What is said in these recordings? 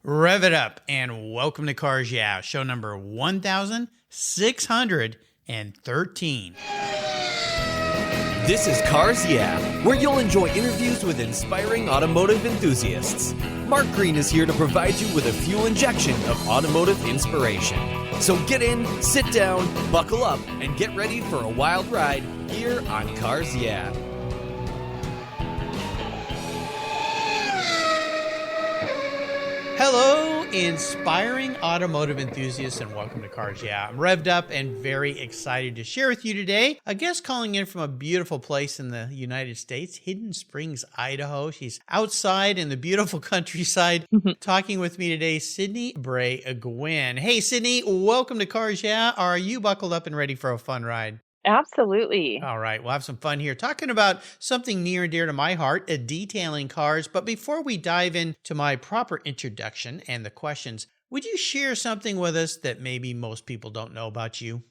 Rev it up and welcome to Cars Yeah, show number 1613. This is Cars Yeah, where you'll enjoy interviews with inspiring automotive enthusiasts. Mark Green is here to provide you with a fuel injection of automotive inspiration. So get in, sit down, buckle up, and get ready for a wild ride here on Cars Yeah. Hello, inspiring automotive enthusiasts, and welcome to Cars Yeah. I'm revved up and very excited to share with you today a guest calling in from a beautiful place in the United States, Hidden Springs, Idaho. She's outside in the beautiful countryside. Talking with me today, Sydni Brai Gwynn. Hey, Sydni, welcome to Cars Yeah. Are you buckled up and ready for a fun ride? Absolutely. All right, we'll have some fun here talking about something near and dear to my heart, detailing cars. But before we dive into my proper introduction and the questions, would you share something with us that maybe most people don't know about you?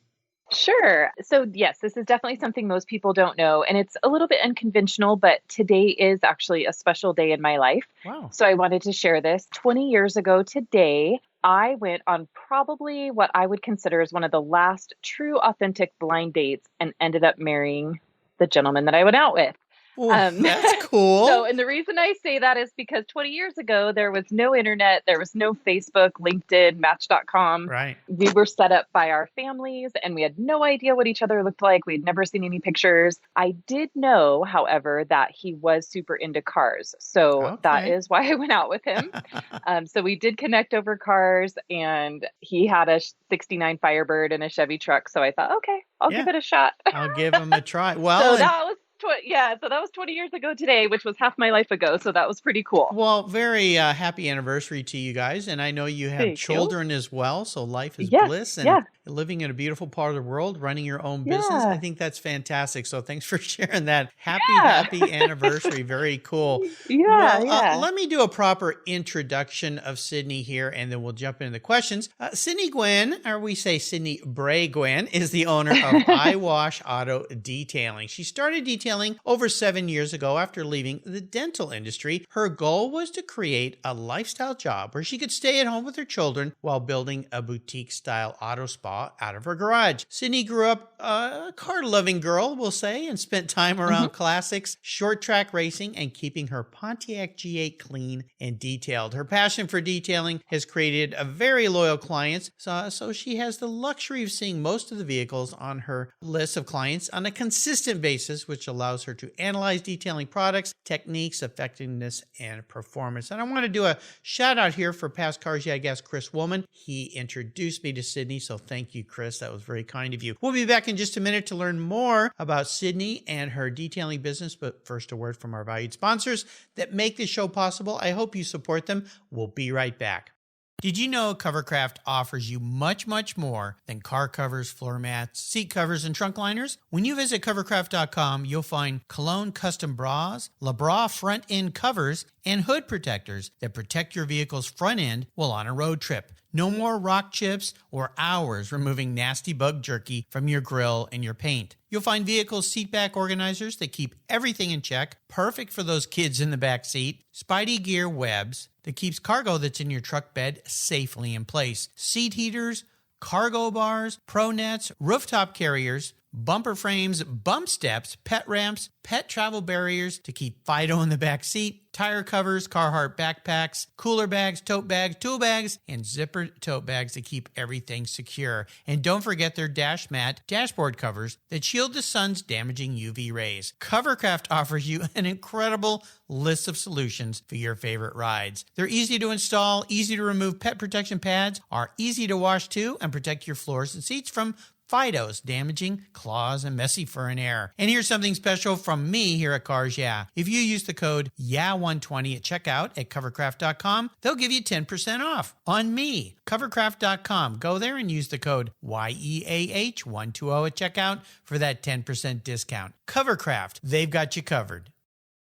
Sure. So, yes, this is definitely something most people don't know, and it's a little bit unconventional, but today is actually a special day in my life. Wow. So, I wanted to share this. 20 years ago today, I went on probably what I would consider as one of the last true, authentic blind dates and ended up marrying the gentleman that I went out with. That's cool. And the reason I say that is because 20 years ago, there was no internet, there was no Facebook, LinkedIn, Match.com. Right. We were set up by our families and we had no idea what each other looked like. We'd never seen any pictures. I did know, however, that he was super into cars. So that is why I went out with him. So we did connect over cars, and he had a 69 Firebird and a Chevy truck. So I thought, okay, I'll give it a shot. I'll give him a try. Well, so that was 20 years ago today, which was half my life ago. So that was pretty cool. Well, very happy anniversary to you guys. And I know you have children as well. So life is bliss. And living in a beautiful part of the world, running your own business. I think that's fantastic. So thanks for sharing that. Happy anniversary. Very cool. Let me do a proper introduction of Sydni here, and then we'll jump into the questions. Sydni Gwynn, or we say Sydni Brai Gwynn, is the owner of iWash Auto Detailing. She started detailing over 7 years ago after leaving the dental industry. Her goal was to create a lifestyle job where she could stay at home with her children while building a boutique-style auto spa out of her garage. Sydni grew up a car-loving girl, we'll say, and spent time around classics, short-track racing, and keeping her Pontiac G8 clean and detailed. Her passion for detailing has created a very loyal clients, so she has the luxury of seeing most of the vehicles on her list of clients on a consistent basis, which allows her to analyze detailing products, techniques, effectiveness, and performance. And I want to do a shout out here for past Cars Yeah guest Chris Woolman. He introduced me to Sydni, so thank you, Chris. That was very kind of you. We'll be back in just a minute to learn more about Sydni and her detailing business, but first a word from our valued sponsors that make this show possible. I hope you support them. We'll be right back. Did you know Covercraft offers you much, much more than car covers, floor mats, seat covers, and trunk liners? When you visit covercraft.com, you'll find Cologne custom bras, La Bra front end covers, and hood protectors that protect your vehicle's front end while on a road trip. No more rock chips or hours removing nasty bug jerky from your grill and your paint. You'll find vehicle seat back organizers that keep everything in check, perfect for those kids in the back seat. Spidey gear webs that keeps cargo that's in your truck bed safely in place. Seat heaters, cargo bars, pro nets, rooftop carriers, bumper frames, bump steps, pet ramps, pet travel barriers to keep Fido in the back seat, tire covers, Carhartt backpacks, cooler bags, tote bags, tool bags, and zipper tote bags to keep everything secure. And don't forget their dash mat dashboard covers that shield the sun's damaging UV rays. Covercraft offers you an incredible list of solutions for your favorite rides. They're easy to install, easy to remove. Pet protection pads are easy to wash too and protect your floors and seats from Fido's damaging claws and messy fur and air. And here's something special from me here at Cars Yeah. If you use the code YEAH120 at checkout at covercraft.com, they'll give you 10% off on me. Covercraft.com. Go there and use the code YEAH120 at checkout for that 10% discount. Covercraft, they've got you covered.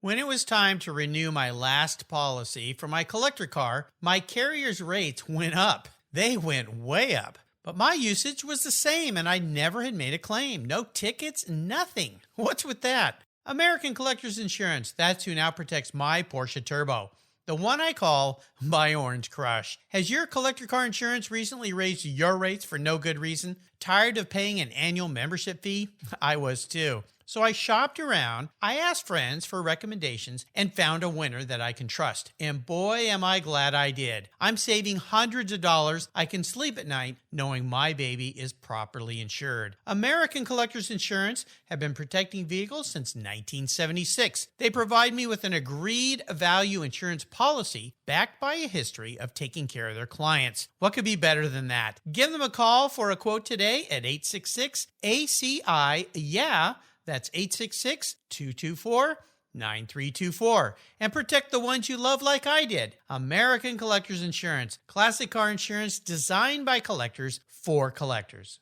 When it was time to renew my last policy for my collector car, my carrier's rates went up. They went way up. But my usage was the same, and I never had made a claim. No tickets, nothing. What's with that? American Collectors Insurance, that's who now protects my Porsche Turbo. The the one I call my Orange Crush. Has your collector car insurance recently raised your rates for no good reason? Tired of paying an annual membership fee? I was too. So I shopped around, I asked friends for recommendations, and found a winner that I can trust. And boy, am I glad I did. I'm saving hundreds of dollars. I can sleep at night knowing my baby is properly insured. American Collectors Insurance have been protecting vehicles since 1976. They provide me with an agreed value insurance policy backed by a history of taking care of their clients. What could be better than that? Give them a call for a quote today at 866-ACI-YEAH. That's 866-224-9324. And protect the ones you love like I did. American Collectors Insurance. Classic car insurance designed by collectors for collectors.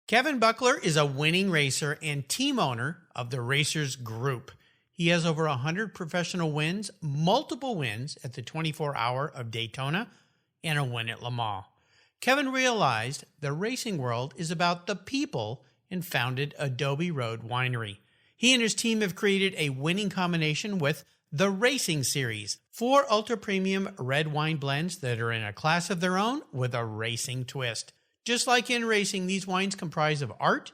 Kevin Buckler is a winning racer and team owner of the Racers Group. He has over 100 professional wins, multiple wins at the 24-hour of Daytona, and a win at Le Mans. Kevin realized the racing world is about the people and founded Adobe Road Winery. He and his team have created a winning combination with the Racing Series, 4 ultra-premium red wine blends that are in a class of their own with a racing twist. Just like in racing, these wines comprise of art,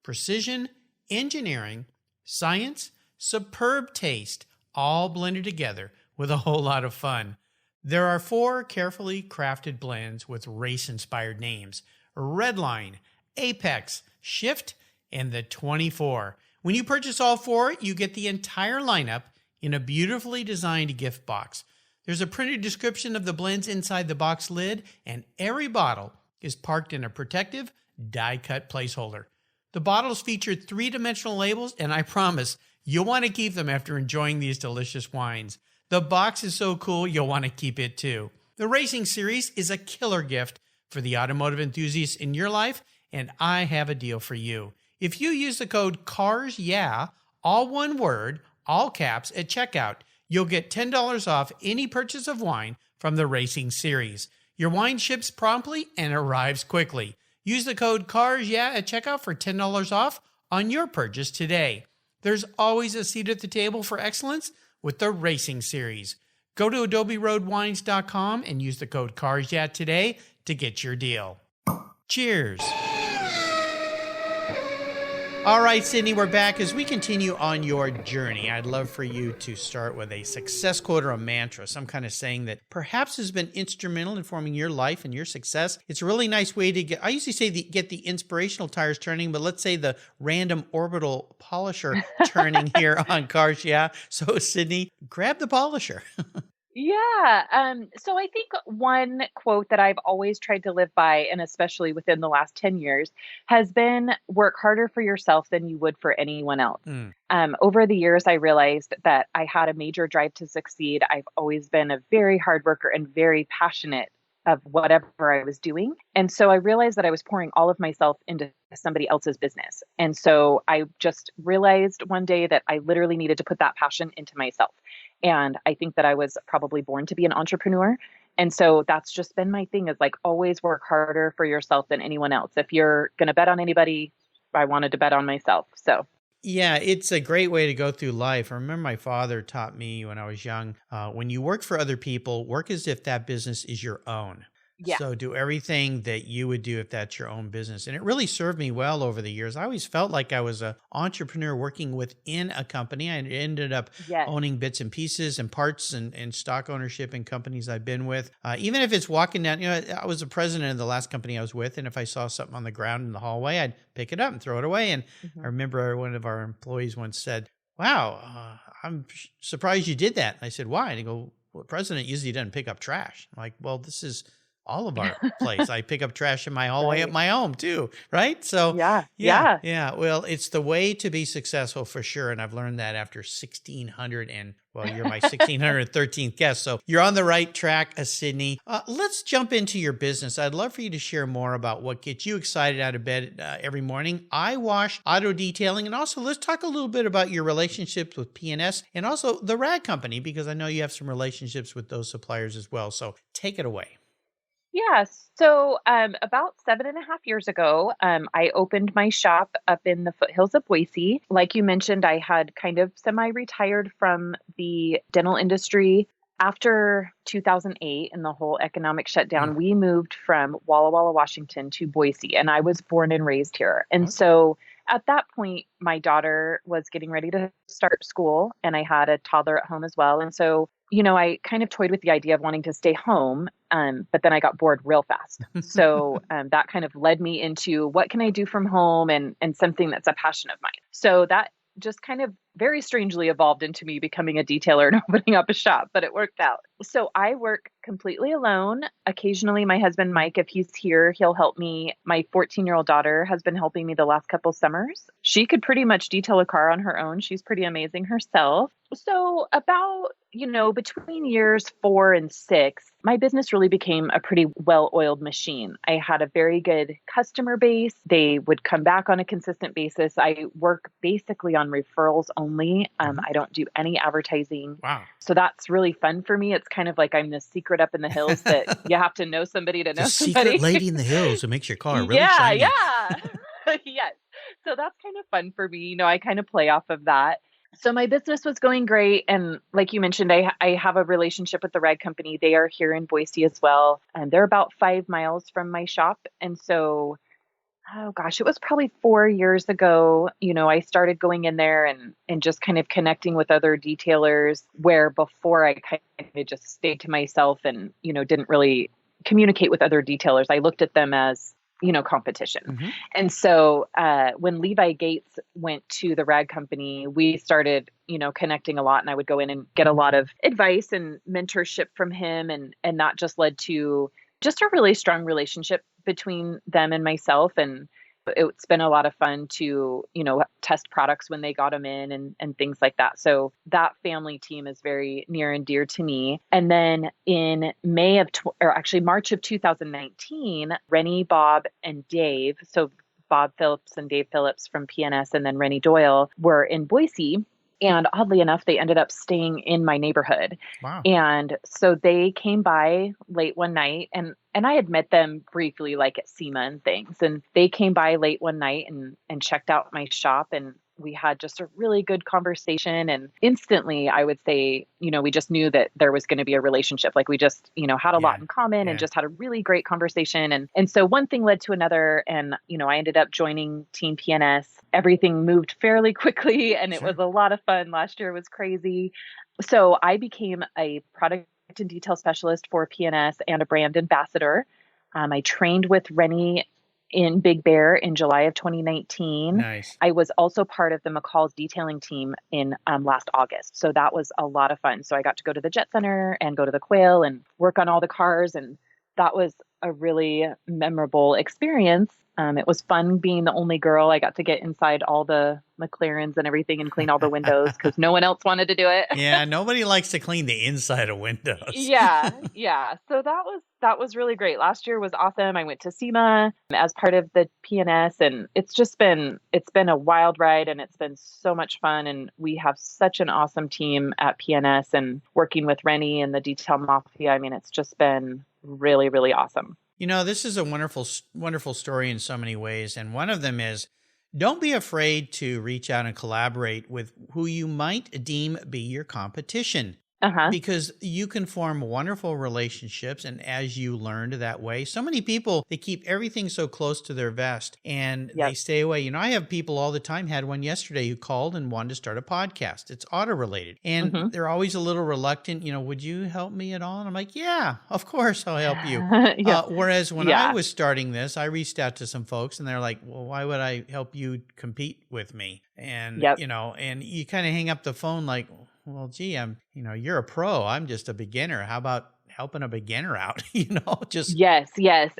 precision, engineering, science, superb taste, all blended together with a whole lot of fun. There are 4 carefully crafted blends with race-inspired names: Redline, Apex, Shift, and the 24. When you purchase all 4, you get the entire lineup in a beautifully designed gift box. There's a printed description of the blends inside the box lid, and every bottle is parked in a protective, die-cut placeholder. The bottles feature 3-dimensional labels, and I promise you'll want to keep them after enjoying these delicious wines. The box is so cool, you'll want to keep it too. The Racing Series is a killer gift for the automotive enthusiasts in your life, and I have a deal for you. If you use the code CARSYEAH, all one word, all caps, at checkout, you'll get $10 off any purchase of wine from the Racing Series. Your wine ships promptly and arrives quickly. Use the code CARSYEAH at checkout for $10 off on your purchase today. There's always a seat at the table for excellence with the Racing Series. Go to adoberoadwines.com and use the code CARSYEAH today to get your deal. Cheers. All right, Sydney, we're back. As we continue on your journey, I'd love for you to start with a success quote or a mantra, some kind of saying that perhaps has been instrumental in forming your life and your success. It's a really nice way to get, I usually say get the inspirational tires turning, but let's say the random orbital polisher turning here on Cars. Yeah. So, Sydney, grab the polisher. Yeah. So I think one quote that I've always tried to live by, and especially within the last 10 years, has been work harder for yourself than you would for anyone else. Over the years, I realized that I had a major drive to succeed. I've always been a very hard worker and very passionate of whatever I was doing. And so I realized that I was pouring all of myself into somebody else's business. And so I just realized one day that I literally needed to put that passion into myself. And I think that I was probably born to be an entrepreneur. And so that's just been my thing, is like always work harder for yourself than anyone else. If you're going to bet on anybody, I wanted to bet on myself. So yeah, it's a great way to go through life. I remember my father taught me when I was young, when you work for other people, work as if that business is your own. Yeah. So do everything that you would do if that's your own business. And it really served me well over the years. I always felt like I was an entrepreneur working within a company. I ended up owning bits and pieces and parts and stock ownership in companies I've been with. Even if it's walking down, I was the president of the last company I was with. And if I saw something on the ground in the hallway, I'd pick it up and throw it away. And I remember one of our employees once said, "Wow, I'm surprised you did that." And I said, "Why?" And he goes, "Well, the president usually doesn't pick up trash." I'm like, "Well, this is all of our place. I pick up trash in my hallway at my home too, right?" So yeah. Well, it's the way to be successful for sure. And I've learned that after 1,600 and you're my 1,613th guest. So you're on the right track, Sydney. Let's jump into your business. I'd love for you to share more about what gets you excited out of bed every morning. iWash Auto Detailing. And also let's talk a little bit about your relationships with P&S and also the Rag Company, because I know you have some relationships with those suppliers as well. So take it away. Yeah. So about 7.5 years ago, I opened my shop up in the foothills of Boise. Like you mentioned, I had kind of semi-retired from the dental industry. after 2008 and the whole economic shutdown, we moved from Walla Walla, Washington to Boise, and I was born and raised here. And so at that point, my daughter was getting ready to start school, and I had a toddler at home as well. And so, I kind of toyed with the idea of wanting to stay home, but then I got bored real fast. So that kind of led me into what can I do from home and something that's a passion of mine. So that just kind of very strangely evolved into me becoming a detailer and opening up a shop, but it worked out. So I work completely alone. Occasionally my husband, Mike, if he's here, he'll help me. My 14-year-old daughter has been helping me the last couple summers. She could pretty much detail a car on her own. She's pretty amazing herself. So about, between years 4 and 6, my business really became a pretty well-oiled machine. I had a very good customer base. They would come back on a consistent basis. I work basically on referrals only. I don't do any advertising. Wow. So that's really fun for me. It's kind of like I'm the secret up in the hills that you have to know somebody to know somebody. Secret lady in the hills who makes your car really shiny. Yeah. Yes. So that's kind of fun for me. I kind of play off of that. So my business was going great. And like you mentioned, I have a relationship with the rag company. They are here in Boise as well. And they're about 5 miles from my shop. And so, it was probably 4 years ago, I started going in there and just kind of connecting with other detailers, where before I kind of just stayed to myself and, didn't really communicate with other detailers. I looked at them as competition. Mm-hmm. And so when Levi Gates went to the rag company, we started, connecting a lot, and I would go in and get a lot of advice and mentorship from him, and that just led to just a really strong relationship between them and myself. And it's been a lot of fun to, test products when they got them in and things like that. So that family team is very near and dear to me. And then in March of 2019, Rennie, Bob, and Dave, so Bob Phillips and Dave Phillips from PNS, and then Rennie Doyle, were in Boise. And oddly enough, they ended up staying in my neighborhood. Wow. And so they came by late one night, and I had met them briefly, like at SEMA and things. And they came by late one night and checked out my shop, and we had just a really good conversation. And instantly, I would say, we just knew that there was going to be a relationship. Like we just, had a lot in common and just had a really great conversation. And so one thing led to another. And, I ended up joining Team PNS. Everything moved fairly quickly, and it was a lot of fun. Last year was crazy. So I became a product and detail specialist for PNS and a brand ambassador. I trained with Rennie in Big Bear in July of 2019. Nice. I was also part of the McCall's detailing team in last August. So that was a lot of fun. So I got to go to the Jet Center and go to the Quail and work on all the cars. And that was a really memorable experience. It was fun being the only girl. I got to get inside all the McLarens and everything and clean all the windows because no one else wanted to do it. Yeah, nobody likes to clean the inside of windows. Yeah. So that was really great. Last year was awesome. I went to SEMA as part of the PNS, and it's been a wild ride, and it's been so much fun. And we have such an awesome team at PNS, and working with Rennie and the Detail Mafia. I mean, it's just been really, really awesome. This is a wonderful, wonderful story in so many ways. And one of them is, don't be afraid to reach out and collaborate with who you might deem be your competition. Because you can form wonderful relationships. And as you learned that way, so many people, they keep everything so close to their vest and they stay away. I have people all the time, had one yesterday who called and wanted to start a podcast. It's auto related. And they're always a little reluctant, would you help me at all? And I'm like, yeah, of course I'll help you. Whereas when I was starting this, I reached out to some folks and they're like, well, why would I help you compete with me? And, and you kind of hang up the phone like, well, gee, you're a pro. I'm just a beginner. How about helping a beginner out? Yes.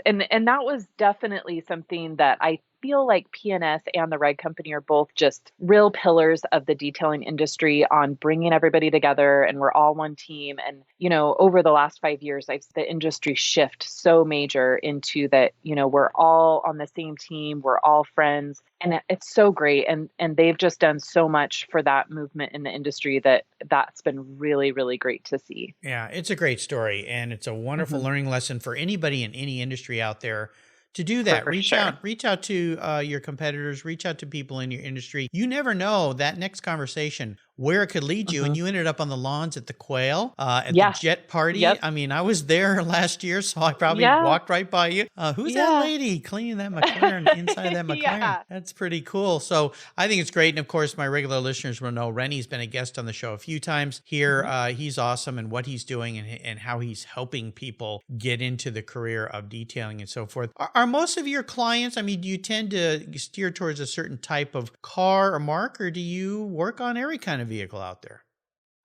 And that was definitely something that I feel like PNS and the rag company are both just real pillars of the detailing industry on bringing everybody together, and we're all one team. And, over the last 5 years, the industry shift so major into that, we're all on the same team. We're all friends, and it's so great. And they've just done so much for that movement in the industry that's been really, really great to see. Yeah, it's a great story, and it's a wonderful learning lesson for anybody in any industry out there. To do that, reach out to your competitors, reach out to people in your industry. You never know, that next conversation where it could lead you. And you ended up on the lawns at the Quail, at the Jet Party. Yep. I mean, I was there last year, so I probably walked right by you. Who's that lady cleaning that McLaren inside that McLaren? That's pretty cool. So I think it's great. And of course, my regular listeners will know Rennie's been a guest on the show a few times here. He's awesome and what he's doing and how he's helping people get into the career of detailing and so forth. Are most of your clients, I mean, do you tend to steer towards a certain type of car or mark, or do you work on every kind of vehicle out there?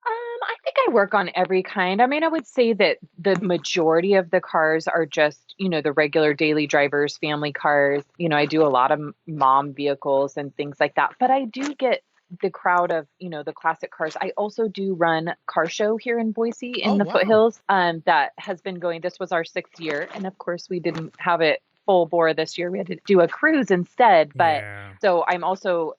I think I work on every kind. I mean, I would say that the majority of the cars are just, the regular daily drivers, family cars. I do a lot of mom vehicles and things like that. But I do get the crowd of, the classic cars. I also do run car show here in Boise in the foothills. That has been going, this was our 6th year. And of course, we didn't have it full bore this year. We had to do a cruise instead. But so I'm also,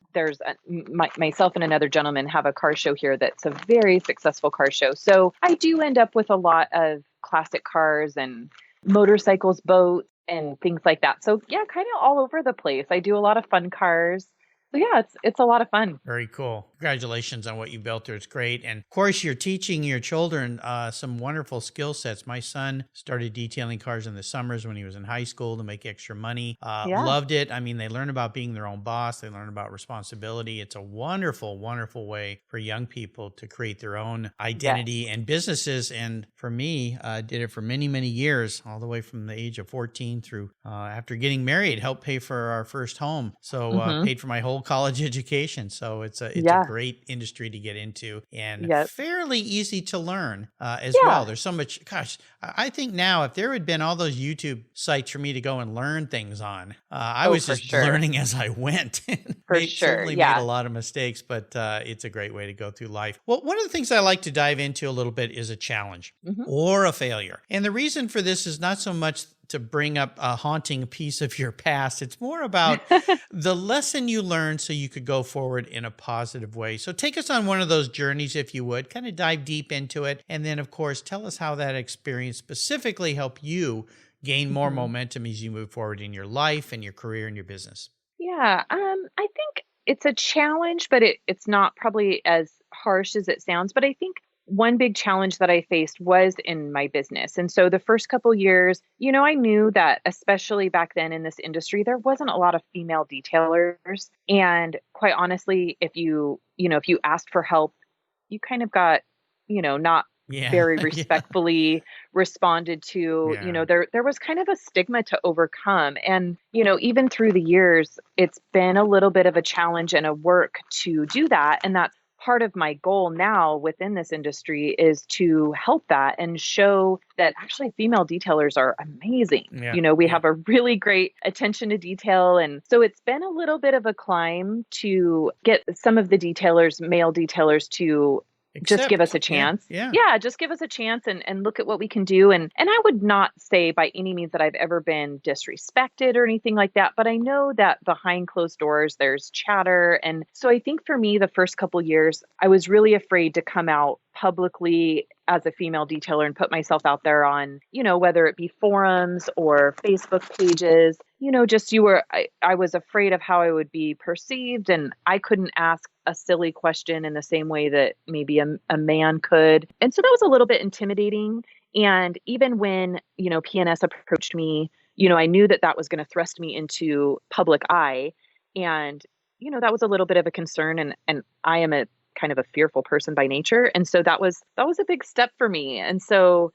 myself and another gentleman have a car show here that's a very successful car show. So I do end up with a lot of classic cars and motorcycles, boats, and things like that. So yeah, kind of all over the place. I do a lot of fun cars. So yeah, it's a lot of fun. Very cool. Congratulations on what you built there. It's great. And of course, you're teaching your children some wonderful skill sets. My son started detailing cars in the summers when he was in high school to make extra money. Loved it. I mean, they learn about being their own boss. They learn about responsibility. It's a wonderful, wonderful way for young people to create their own identity and businesses. And for me, I did it for many, many years, all the way from the age of 14 through after getting married, helped pay for our first home. So paid for my whole college education. So it's a great industry to get into and fairly easy to learn as well. There's so much, I think now if there had been all those YouTube sites for me to go and learn things on, I was just learning as I went. Certainly made a lot of mistakes, but it's a great way to go through life. Well, one of the things I like to dive into a little bit is a challenge or a failure. And the reason for this is not so much to bring up a haunting piece of your past. It's more about the lesson you learned so you could go forward in a positive way. So take us on one of those journeys, if you would, kind of dive deep into it. And then, of course, tell us how that experience specifically helped you gain more momentum as you move forward in your life and your career and your business. Yeah, I think it's a challenge, but it's not probably as harsh as it sounds. But I think one big challenge that I faced was in my business. And so the first couple years, I knew that especially back then in this industry, there wasn't a lot of female detailers. And quite honestly, if you asked for help, you kind of got, not very respectfully responded to. There was kind of a stigma to overcome. And, even through the years, it's been a little bit of a challenge and a work to do that. And that's part of my goal now within this industry is to help that and show that actually female detailers are amazing. We have a really great attention to detail. And so it's been a little bit of a climb to get some of the male detailers to just give us a chance. Just give us a chance and look at what we can do. And I would not say by any means that I've ever been disrespected or anything like that, but I know that behind closed doors, there's chatter. And so I think for me, the first couple years, I was really afraid to come out publicly as a female detailer and put myself out there on, whether it be forums or Facebook pages, I was afraid of how I would be perceived, and I couldn't ask a silly question in the same way that maybe a man could. And so that was a little bit intimidating. And even when, PNS approached me, I knew that was going to thrust me into public eye. And, that was a little bit of a concern. And I am a kind of a fearful person by nature. And so that was a big step for me. And so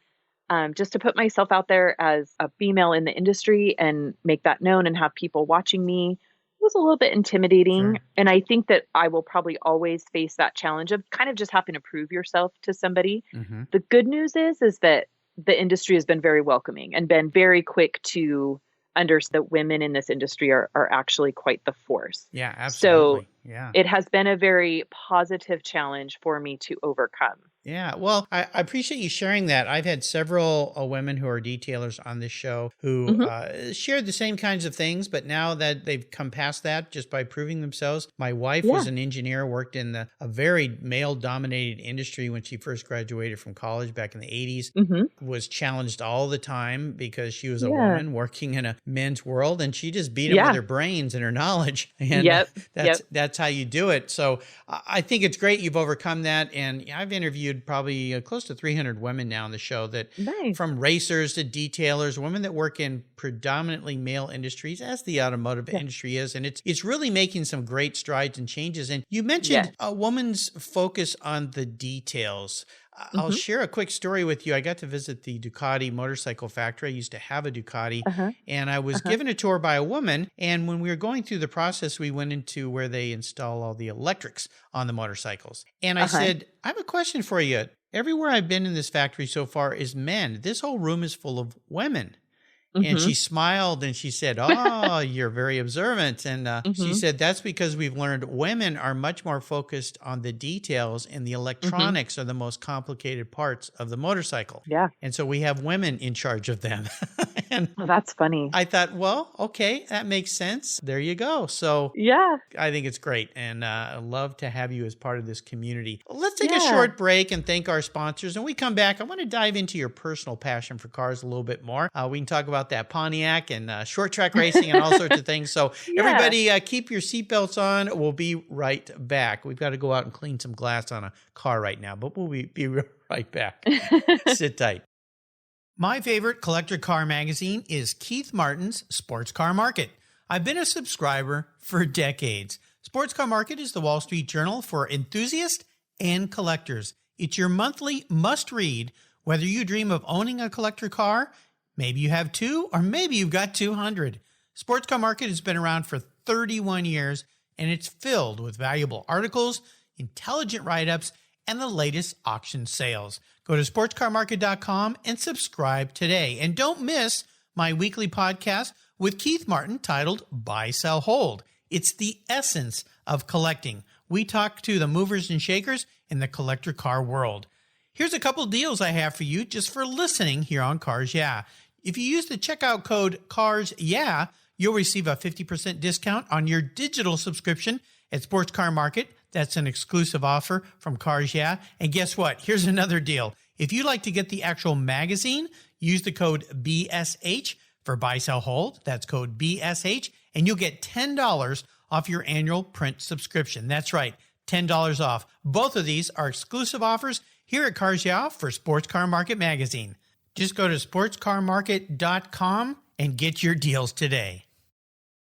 just to put myself out there as a female in the industry and make that known and have people watching me was a little bit intimidating. Sure. And I think that I will probably always face that challenge of kind of just having to prove yourself to somebody. The good news is that the industry has been very welcoming and been very quick to understand that women in this industry are actually quite the force. Yeah, absolutely. So it has been a very positive challenge for me to overcome. Yeah, well, I appreciate you sharing that. I've had several women who are detailers on this show who shared the same kinds of things, but now that they've come past that just by proving themselves. My wife was an engineer, worked in a very male-dominated industry when she first graduated from college back in the 80s, was challenged all the time because she was a woman working in a men's world, and she just beat them with her brains and her knowledge. And that's that's how you do it. So I think it's great you've overcome that. And I've interviewed probably close to 300 women now on the show that from racers to detailers, women that work in predominantly male industries, as the automotive industry is. And it's really making some great strides and changes. And you mentioned a woman's focus on the details. I'll share a quick story with you. I got to visit the Ducati motorcycle factory. I used to have a Ducati, and I was given a tour by a woman. And when we were going through the process, we went into where they install all the electrics on the motorcycles. And I said, I have a question for you. Everywhere I've been in this factory so far is men. This whole room is full of women. And she smiled and she said, oh, you're very observant. And she said, that's because we've learned women are much more focused on the details, and the electronics are the most complicated parts of the motorcycle. Yeah. And so we have women in charge of them. And that's funny. I thought, well, okay, that makes sense. There you go. So I think it's great. And I love to have you as part of this community. Let's take a short break and thank our sponsors. And when we come back, I want to dive into your personal passion for cars a little bit more. We can talk about that Pontiac and short track racing and all sorts of things. So everybody keep your seatbelts on. We'll be right back. We've got to go out and clean some glass on a car right now, but we'll be right back. Sit tight. My favorite collector car magazine is Keith Martin's Sports Car Market. I've been a subscriber for decades. Sports Car Market is the Wall Street Journal for enthusiasts and collectors. It's your monthly must-read, whether you dream of owning a collector car. Maybe you have 2, or maybe you've got 200. Sports Car Market has been around for 31 years, and it's filled with valuable articles, intelligent write-ups, and the latest auction sales. Go to sportscarmarket.com and subscribe today. And don't miss my weekly podcast with Keith Martin titled Buy, Sell, Hold. It's the essence of collecting. We talk to the movers and shakers in the collector car world. Here's a couple deals I have for you just for listening here on Cars Yeah. If you use the checkout code Cars Yeah, you'll receive a 50% discount on your digital subscription at Sports Car Market. That's an exclusive offer from Cars Yeah. And guess what? Here's another deal. If you'd like to get the actual magazine, use the code BSH for Buy, Sell, Hold. That's code BSH, and you'll get $10 off your annual print subscription. That's right, $10 off. Both of these are exclusive offers here at Cars Yeah for Sports Car Market magazine. Just go to sportscarmarket.com and get your deals today.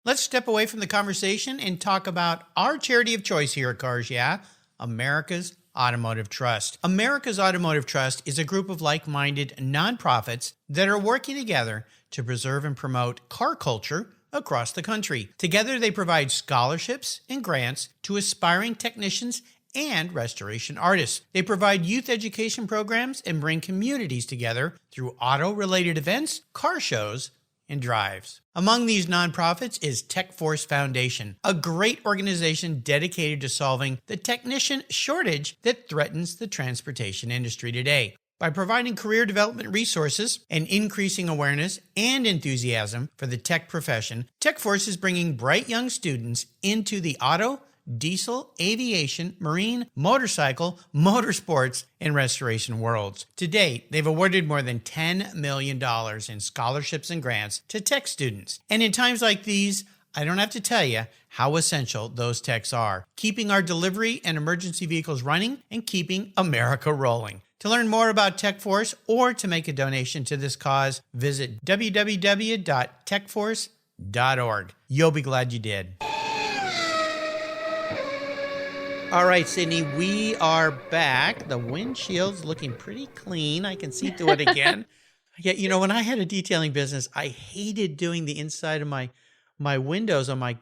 Let's step away from the conversation and talk about our charity of choice here at Cars Yeah, America's Automotive Trust. America's Automotive Trust is a group of like-minded nonprofits that are working together to preserve and promote car culture across the country. Together, they provide scholarships and grants to aspiring technicians and restoration artists. They provide youth education programs and bring communities together through auto-related events, car shows, and drives. Among these nonprofits is TechForce Foundation, a great organization dedicated to solving the technician shortage that threatens the transportation industry today. By providing career development resources and increasing awareness and enthusiasm for the tech profession, TechForce is bringing bright young students into the auto, diesel, aviation, marine, motorcycle, motorsports, and restoration worlds. To date, they've awarded more than $10 million in scholarships and grants to tech students. And in times like these, I don't have to tell you how essential those techs are, keeping our delivery and emergency vehicles running and keeping America rolling. To learn more about TechForce or to make a donation to this cause, visit www.techforce.org. You'll be glad you did. All right, Sydney, we are back. The windshield's looking pretty clean. I can see through it again. Yeah, you know, when I had a detailing business, I hated doing the inside of my windows on my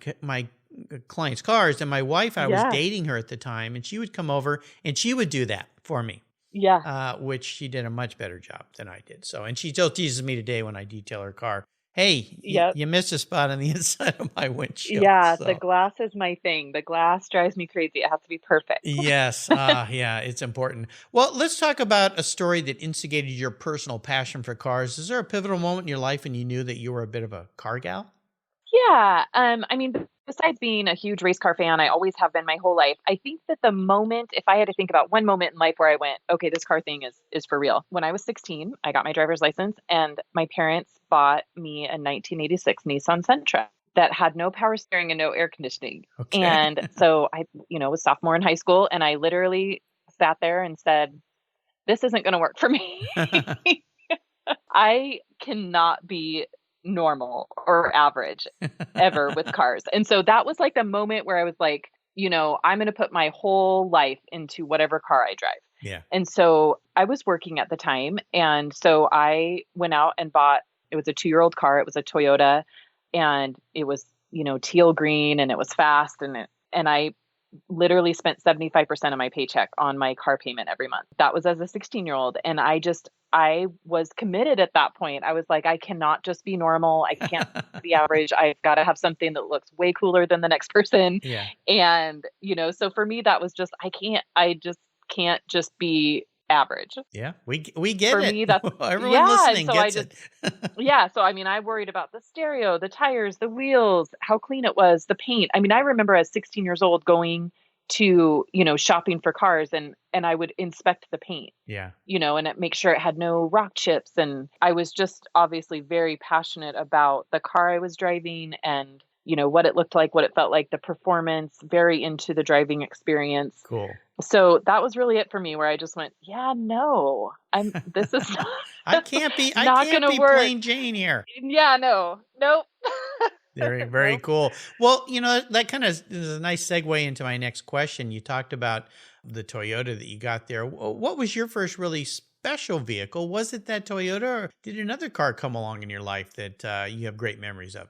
clients' cars. And my wife, I was dating her at the time, and she would come over and she would do that for me. Yeah. Which she did a much better job than I did. So, and she still teases me today when I detail her car. Hey, you missed a spot on the inside of my windshield. Yeah, so. The glass is my thing. The glass drives me crazy. It has to be perfect. Yes. Yeah, it's important. Well, let's talk about a story that instigated your personal passion for cars. Is there a pivotal moment in your life when you knew that you were a bit of a car gal? Yeah. I mean, besides being a huge race car fan, I always have been my whole life. I think that the moment, if I had to think about one moment in life where I went, okay, this car thing is for real. When I was 16, I got my driver's license and my parents bought me a 1986 Nissan Sentra. that had no power steering and no air conditioning. Okay. And so I, was sophomore in high school, and I literally sat there and said, this isn't going to work for me. I cannot be normal or average ever with cars. And so that was like the moment where I was like, I'm going to put my whole life into whatever car I drive. Yeah. And so I was working at the time. And so I went out and bought, it was a 2-year-old car. It was a Toyota, and it was, teal green, and it was fast. And I literally spent 75% of my paycheck on my car payment every month. That was as a 16-year-old. And I was committed at that point. I was like, I cannot just be normal. I can't be average. I've got to have something that looks way cooler than the next person. Yeah. And, so for me, that was just, I just can't just be average. Yeah. We get for it. Me, that's everyone listening so gets it. Yeah. So, I worried about the stereo, the tires, the wheels, how clean it was, the paint. I remember as 16 years old going to, shopping for cars, and I would inspect the paint. Yeah. And make sure it had no rock chips. And I was just obviously very passionate about the car I was driving, and, what it looked like, what it felt like, the performance, very into the driving experience. Cool. So that was really it for me, where I just went, this is I can't be plain Jane here. Yeah, nope. Very, very cool. Well, that kind of is a nice segue into my next question. You talked about the Toyota that you got there. What was your first really special vehicle? Was it that Toyota, or did another car come along in your life that you have great memories of?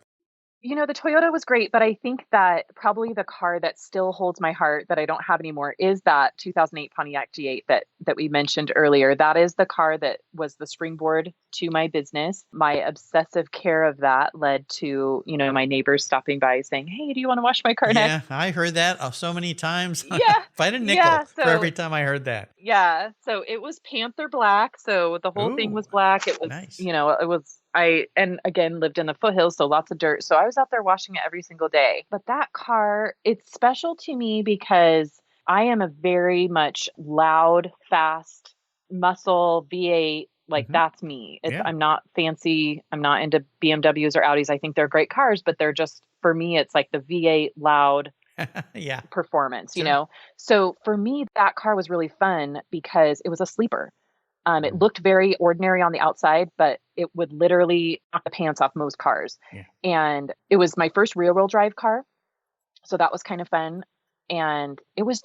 The Toyota was great, but I think that probably the car that still holds my heart that I don't have anymore is that 2008 Pontiac G8 that we mentioned earlier. That is the car that was the springboard to my business. My obsessive care of that led to, my neighbors stopping by saying, "Hey, do you want to wash my car next?" Yeah, I heard that so many times. Yeah. If I had a nickel for every time I heard that. Yeah. So it was Panther black. So the whole thing was black. It was, nice. And again, lived in the foothills, so lots of dirt. So I was out there washing it every single day. But that car, it's special to me because I am a very much loud, fast, muscle V8. Like that's me. I'm not fancy. I'm not into BMWs or Audis. I think they're great cars, but they're just, for me, it's like the V8 loud performance, So for me, that car was really fun because it was a sleeper. It looked very ordinary on the outside, but it would literally knock the pants off most cars. Yeah. And it was my first rear-wheel drive car. So that was kind of fun. And it was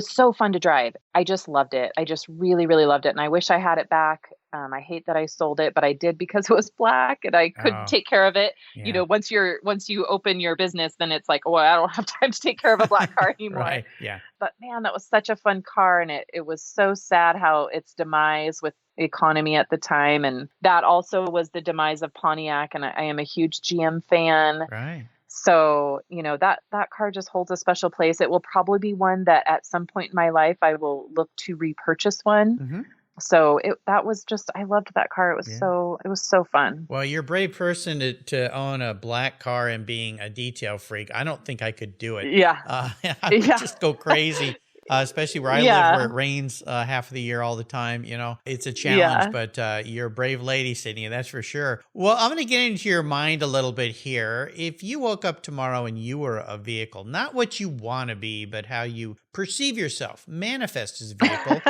so fun to drive. I just loved it. I just really, really loved it. And I wish I had it back. I hate that I sold it, but I did because it was black and I couldn't take care of it. Yeah. Once you open your business, then it's like, oh, I don't have time to take care of a black car anymore. Right. Yeah. But man, that was such a fun car. And it was so sad how its demise with economy at the time. And that also was the demise of Pontiac. And I am a huge GM fan. Right. So, that car just holds a special place. It will probably be one that at some point in my life, I will look to repurchase one. Mm-hmm. So I loved that car. It was so fun. Well, you're a brave person to own a black car and being a detail freak. I don't think I could do it. Yeah. I would just go crazy. Especially where I live, where it rains half of the year all the time. It's a challenge, but you're a brave lady, Sydney, that's for sure. Well, I'm going to get into your mind a little bit here. If you woke up tomorrow and you were a vehicle, not what you want to be, but how you perceive yourself, manifest as a vehicle,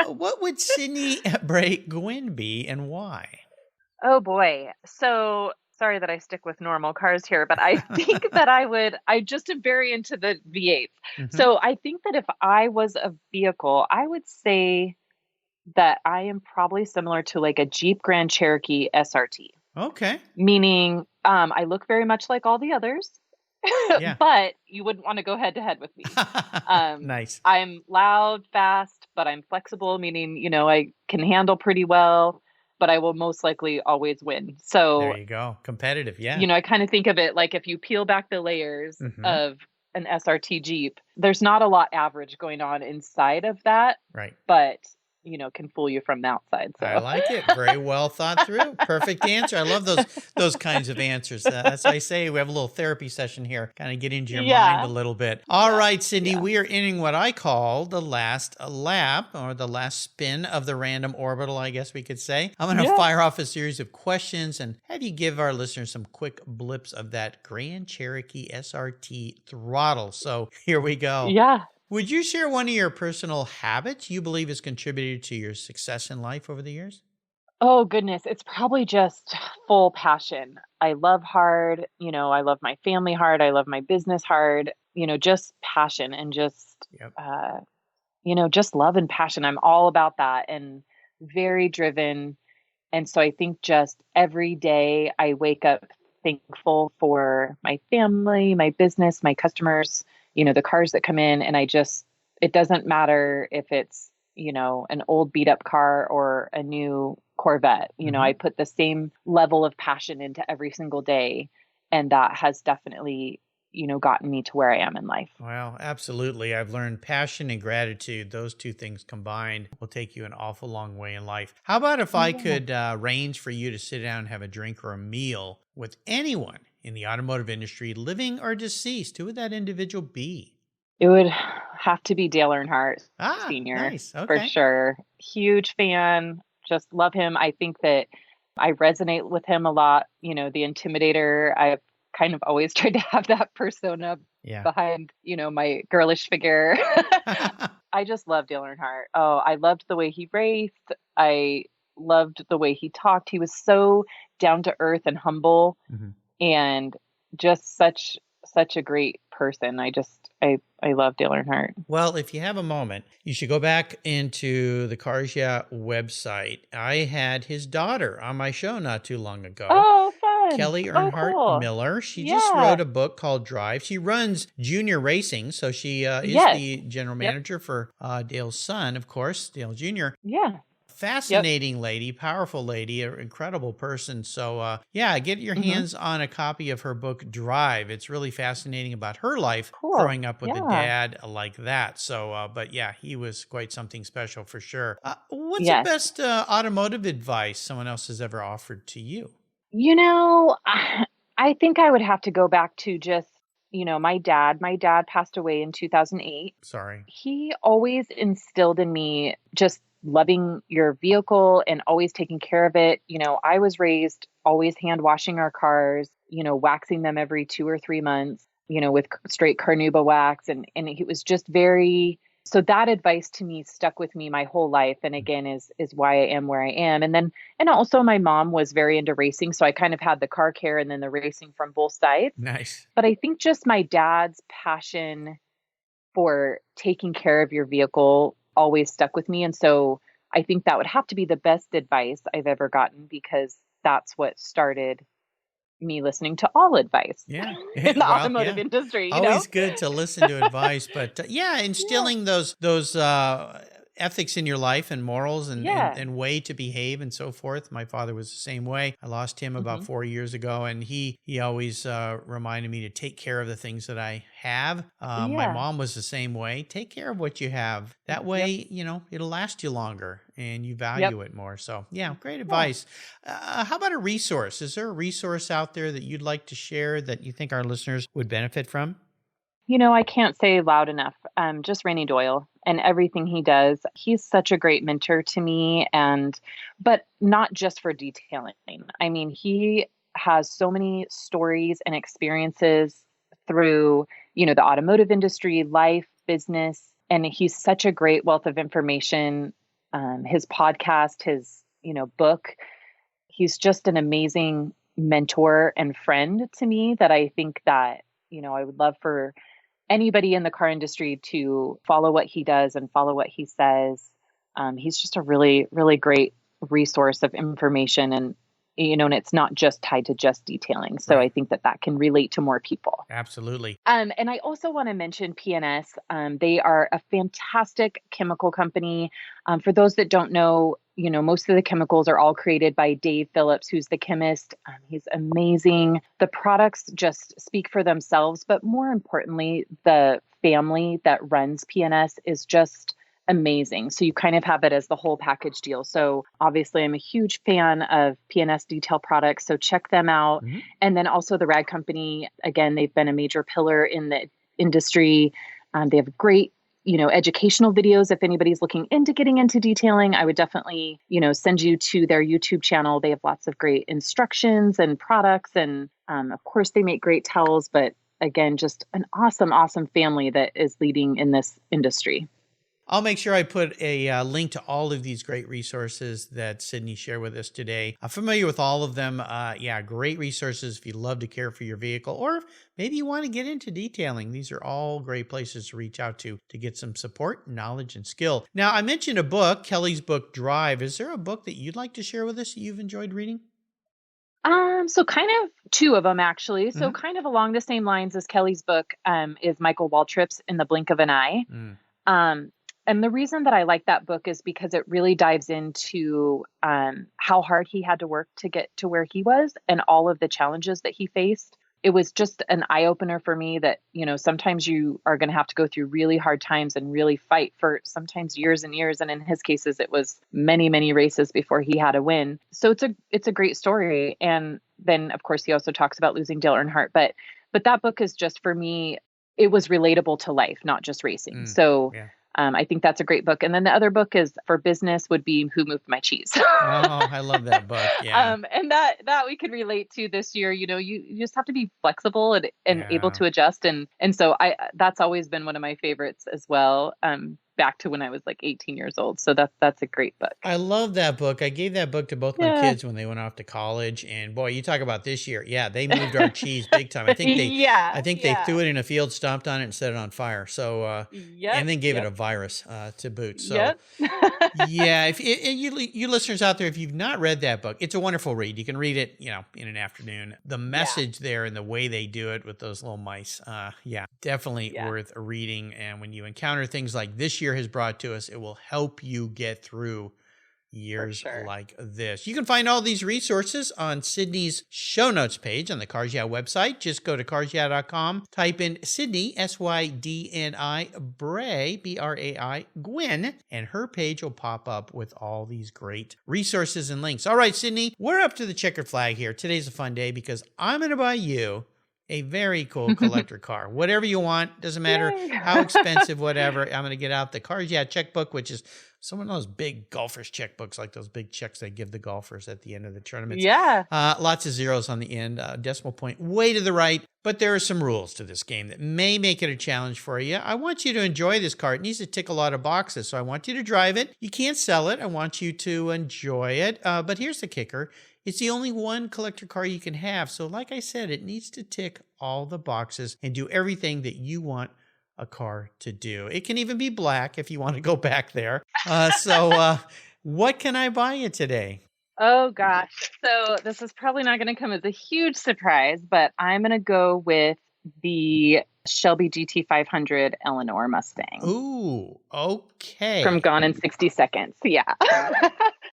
what would Sydni Brai Gwynn be and why? Oh, boy. So sorry that I stick with normal cars here, but I think that I just am very into the V8s. Mm-hmm. So I think that if I was a vehicle, I would say that I am probably similar to like a Jeep Grand Cherokee SRT. Okay. Meaning I look very much like all the others, but you wouldn't want to go head to head with me. Nice. I'm loud, fast, but I'm flexible, meaning, I can handle pretty well. But I will most likely always win. So there you go. Competitive. Yeah. I kind of think of it like if you peel back the layers of an SRT Jeep, there's not a lot average going on inside of that. Right. But can fool you from the outside. So I like it. Very well thought through. Perfect answer. I love those kinds of answers. As I say, we have a little therapy session here, kind of get into your mind a little bit. All right, Sydni, we are ending what I call the last lap, or the last spin of the random orbital, I guess we could say. I'm going to fire off a series of questions and have you give our listeners some quick blips of that Grand Cherokee SRT throttle. So here we go. Yeah. Would you share one of your personal habits you believe has contributed to your success in life over the years? Oh, goodness. It's probably just full passion. I love hard. I love my family hard. I love my business hard. Just passion and just, just love and passion. I'm all about that and very driven. And so I think just every day I wake up thankful for my family, my business, my customers, the cars that come in. And it doesn't matter if it's, an old beat up car or a new Corvette. I put the same level of passion into every single day. And that has definitely, gotten me to where I am in life. Well, absolutely. I've learned passion and gratitude. Those two things combined will take you an awful long way in life. How about if I could arrange for you to sit down and have a drink or a meal with anyone in the automotive industry, living or deceased? Who would that individual be? It would have to be Dale Earnhardt Sr. Nice. Okay. For sure. Huge fan. Just love him. I think that I resonate with him a lot. The intimidator. I've kind of always tried to have that persona behind, my girlish figure. I just love Dale Earnhardt. Oh, I loved the way he raced. I loved the way he talked. He was so down to earth and humble and just such a great person. I love Dale Earnhardt. Well, if you have a moment, you should go back into the Cars Yeah website. I had his daughter on my show not too long ago. Oh, fun. Kelly Earnhardt Miller. She just wrote a book called Drive. She runs Junior Racing, so she is the general manager for Dale's son, of course, Dale Jr. Yeah. Fascinating lady, powerful lady, an incredible person. So, get your hands on a copy of her book, Drive. It's really fascinating about her life growing up with a dad like that. So, he was quite something special for sure. What's the best automotive advice someone else has ever offered to you? I think I would have to go back to just, my dad. My dad passed away in 2008. Sorry. He always instilled in me just loving your vehicle and always taking care of it. I was raised always hand washing our cars, waxing them every 2 or 3 months, with straight Carnauba wax. And it was just so that advice to me stuck with me my whole life. And again, is why I am where I am. And also my mom was very into racing. So I kind of had the car care and then the racing from both sides. Nice. But I think just my dad's passion for taking care of your vehicle always stuck with me. And so I think that would have to be the best advice I've ever gotten, because that's what started me listening to all advice in the automotive industry. Always good to listen to advice, but instilling those ethics in your life and morals and way to behave and so forth. My father was the same way. I lost him about 4 years ago, and he always reminded me to take care of the things that I have. My mom was the same way. Take care of what you have. That way, it'll last you longer and you value it more. So great advice. How about a resource? Is there a resource out there that you'd like to share that you think our listeners would benefit from? I can't say loud enough. Just Rainey Doyle and everything he does. He's such a great mentor to me, but not just for detailing. I mean, he has so many stories and experiences through, the automotive industry, life, business, and he's such a great wealth of information. His podcast, his, book, he's just an amazing mentor and friend to me that I think that, I would love for anybody in the car industry to follow what he does and follow what he says. He's just a really, really great resource of information, and it's not just tied to just detailing. So I think that can relate to more people. Absolutely. And I also want to mention PNS. They are a fantastic chemical company. For those that don't know, most of the chemicals are all created by Dave Phillips, who's the chemist. He's amazing. The products just speak for themselves, but more importantly, the family that runs PNS is just amazing. So you kind of have it as the whole package deal. So obviously I'm a huge fan of P&S Detail products. So check them out. Mm-hmm. And then also the Rag Company, again, they've been a major pillar in the industry. They have great, educational videos. If anybody's looking into getting into detailing, I would definitely, send you to their YouTube channel. They have lots of great instructions and products. And of course they make great towels, but again, just an awesome, awesome family that is leading in this industry. I'll make sure I put a link to all of these great resources that Sydni shared with us today. I'm familiar with all of them. Great resources if you love to care for your vehicle, or maybe you want to get into detailing. These are all great places to reach out to get some support, knowledge, and skill. Now, I mentioned a book, Kelly's book, Drive. Is there a book that you'd like to share with us that you've enjoyed reading? So kind of two of them, actually. So kind of along the same lines as Kelly's book is Michael Waltrip's In the Blink of an Eye. And the reason that I like that book is because it really dives into how hard he had to work to get to where he was and all of the challenges that he faced. It was just an eye-opener for me that, sometimes you are going to have to go through really hard times and really fight for sometimes years and years. And in his cases, it was many, many races before he had a win. So it's a great story. And then, of course, he also talks about losing Dale Earnhardt. But that book is just, for me, it was relatable to life, not just racing. I think that's a great book. And then the other book is for business would be Who Moved My Cheese? I love that book. Yeah. And that we could relate to this year. You just have to be flexible and able to adjust. And so that's always been one of my favorites as well. Back to when I was like 18 years old. So that's a great book. I love that book. I gave that book to both my kids when they went off to college. And boy, you talk about this year. Yeah, they moved our cheese big time. I think they threw it in a field, stomped on it, and set it on fire. So and then gave it a virus to boot. So if you listeners out there, if you've not read that book, it's a wonderful read. You can read it, in an afternoon. The message there and the way they do it with those little mice, definitely worth reading. And when you encounter things like this year has brought to us, it will help you get through years like this. You can find all these resources on Sydni's show notes page on the Cars Yeah website. Just go to carsyeah.com, type in Sydni, Sydni Brai, Brai Gwynn, and her page will pop up with all these great resources and links. All right, Sydni, we're up to the checkered flag here. Today's a fun day because I'm going to buy you a very cool collector car. Whatever you want, doesn't matter how expensive, whatever. I'm going to get out the Cars Yeah checkbook, which is some of those big golfers checkbooks, like those big checks they give the golfers at the end of the tournaments. Yeah. Lots of zeros on the end, decimal point way to the right. But there are some rules to this game that may make it a challenge for you. I want you to enjoy this car. It needs to tick a lot of boxes. So I want you to drive it. You can't sell it. I want you to enjoy it. But here's the kicker. It's the only one collector car you can have. So like I said, it needs to tick all the boxes and do everything that you want a car to do. It can even be black if you want to go back there. So what can I buy you today? Oh, gosh. So this is probably not going to come as a huge surprise, but I'm going to go with the Shelby GT500 Eleanor Mustang. Ooh, okay. From Gone in 60 Seconds. Yeah.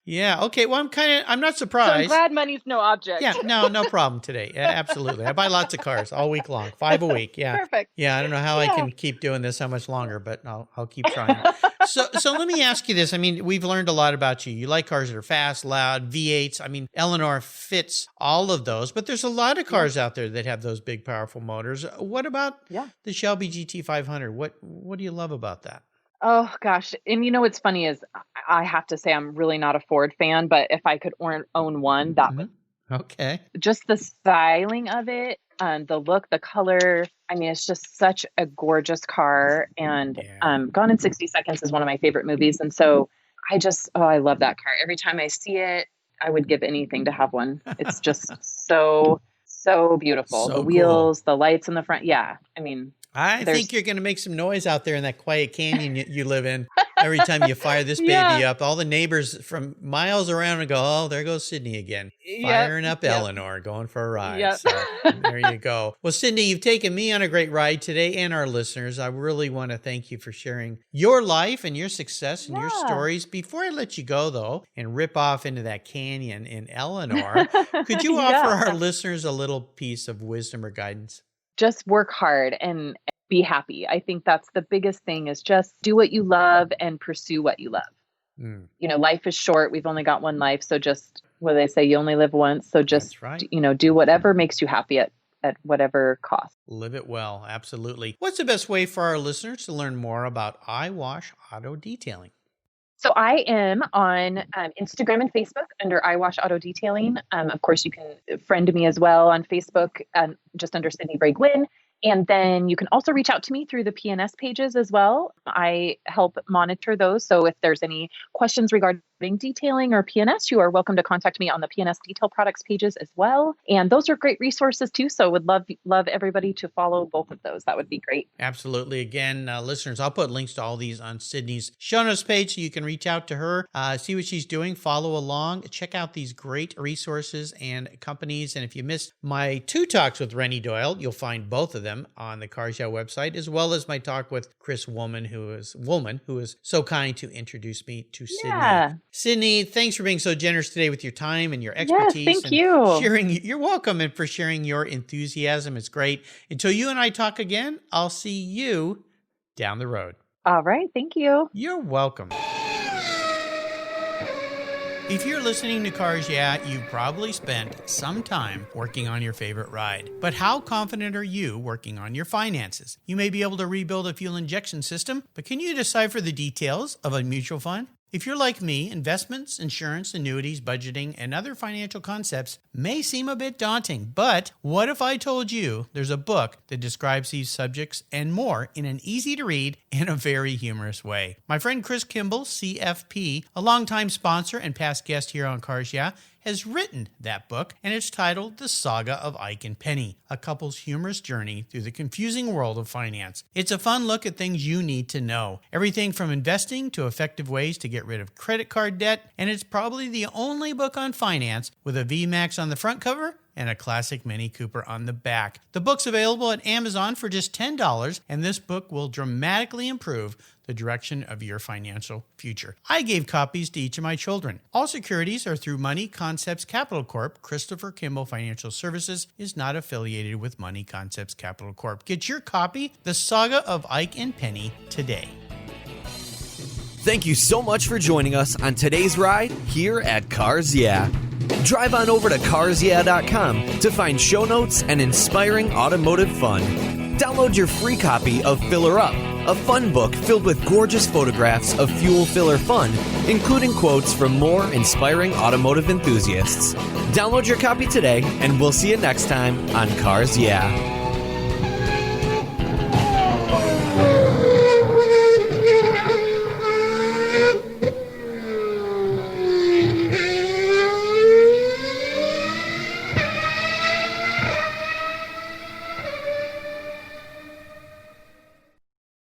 Yeah. Okay. Well, I'm not surprised. So I'm glad money's no object. Yeah. No problem today. Absolutely. I buy lots of cars all week long, 5 a week. Yeah. Perfect. Yeah. I don't know how I can keep doing this how much longer, but I'll keep trying. So let me ask you this. I mean, we've learned a lot about you. You like cars that are fast, loud, V8s. I mean, Eleanor fits all of those, but there's a lot of cars out there that have those big, powerful motors. What about the Shelby GT500? What do you love about that? Oh, gosh. And what's funny is I have to say I'm really not a Ford fan, but if I could own one, that would. Okay. Just the styling of it, the look, the color. I mean, it's just such a gorgeous car. And Gone in 60 Seconds is one of my favorite movies. And so I love that car. Every time I see it, I would give anything to have one. It's just so beautiful. So the wheels, the lights in the front. Yeah. I mean, I think you're going to make some noise out there in that quiet canyon you live in. Every time you fire this baby up, all the neighbors from miles around will go, oh, there goes Sydni again. Firing up Eleanor, going for a ride. So there you go. Well, Sydni, you've taken me on a great ride today and our listeners. I really want to thank you for sharing your life and your success and your stories. Before I let you go, though, and rip off into that canyon in Eleanor, could you offer our listeners a little piece of wisdom or guidance? Just work hard and be happy. I think that's the biggest thing, is just do what you love and pursue what you love. Life is short. We've only got one life. So just, what do they say? You only live once. So just, do whatever makes you happy at whatever cost. Live it well. Absolutely. What's the best way for our listeners to learn more about iWash Auto Detailing? So I am on Instagram and Facebook under iWash Auto Detailing. Of course, you can friend me as well on Facebook, just under Sydni Brai Gwynn. And then you can also reach out to me through the PNS pages as well. I help monitor those. So if there's any questions regarding detailing or PNS, you are welcome to contact me on the PNS detail products pages as well. And those are great resources too. So would love everybody to follow both of those. That would be great. Absolutely. Again, listeners, I'll put links to all these on Sydni's show notes page so you can reach out to her, see what she's doing, follow along, check out these great resources and companies. And if you missed my 2 talks with Rennie Doyle, you'll find both of them on the Cars Yeah website, as well as my talk with Chris Woolman, who is so kind to introduce me to Sydni. Yeah. Sydni, thanks for being so generous today with your time and your expertise. Yes, thank you. You're welcome, and for sharing your enthusiasm. It's great. Until you and I talk again, I'll see you down the road. All right. Thank you. You're welcome. If you're listening to Cars Yeah, you've probably spent some time working on your favorite ride. But how confident are you working on your finances? You may be able to rebuild a fuel injection system, but can you decipher the details of a mutual fund? If you're like me, investments, insurance, annuities, budgeting, and other financial concepts may seem a bit daunting, but what if I told you there's a book that describes these subjects and more in an easy-to-read and a very humorous way? My friend Chris Kimball, CFP, a longtime sponsor and past guest here on Cars Yeah, has written that book, and it's titled The Saga of Ike and Penny, a couple's humorous journey through the confusing world of finance. It's a fun look at things you need to know, everything from investing to effective ways to get rid of credit card debt, and it's probably the only book on finance with a VMAX on the front cover and a classic Mini Cooper on the back. The book's available at Amazon for just $10, and this book will dramatically improve the direction of your financial future. I gave copies to each of my children. All securities are through Money Concepts Capital Corp. Christopher Kimball Financial Services is not affiliated with Money Concepts Capital Corp. Get your copy, The Saga of Ike and Penny, today. Thank you so much for joining us on today's ride here at Cars Yeah. Drive on over to carsyeah.com to find show notes and inspiring automotive fun. Download your free copy of Filler Up, a fun book filled with gorgeous photographs of fuel filler fun, including quotes from more inspiring automotive enthusiasts. Download your copy today, and we'll see you next time on Cars Yeah.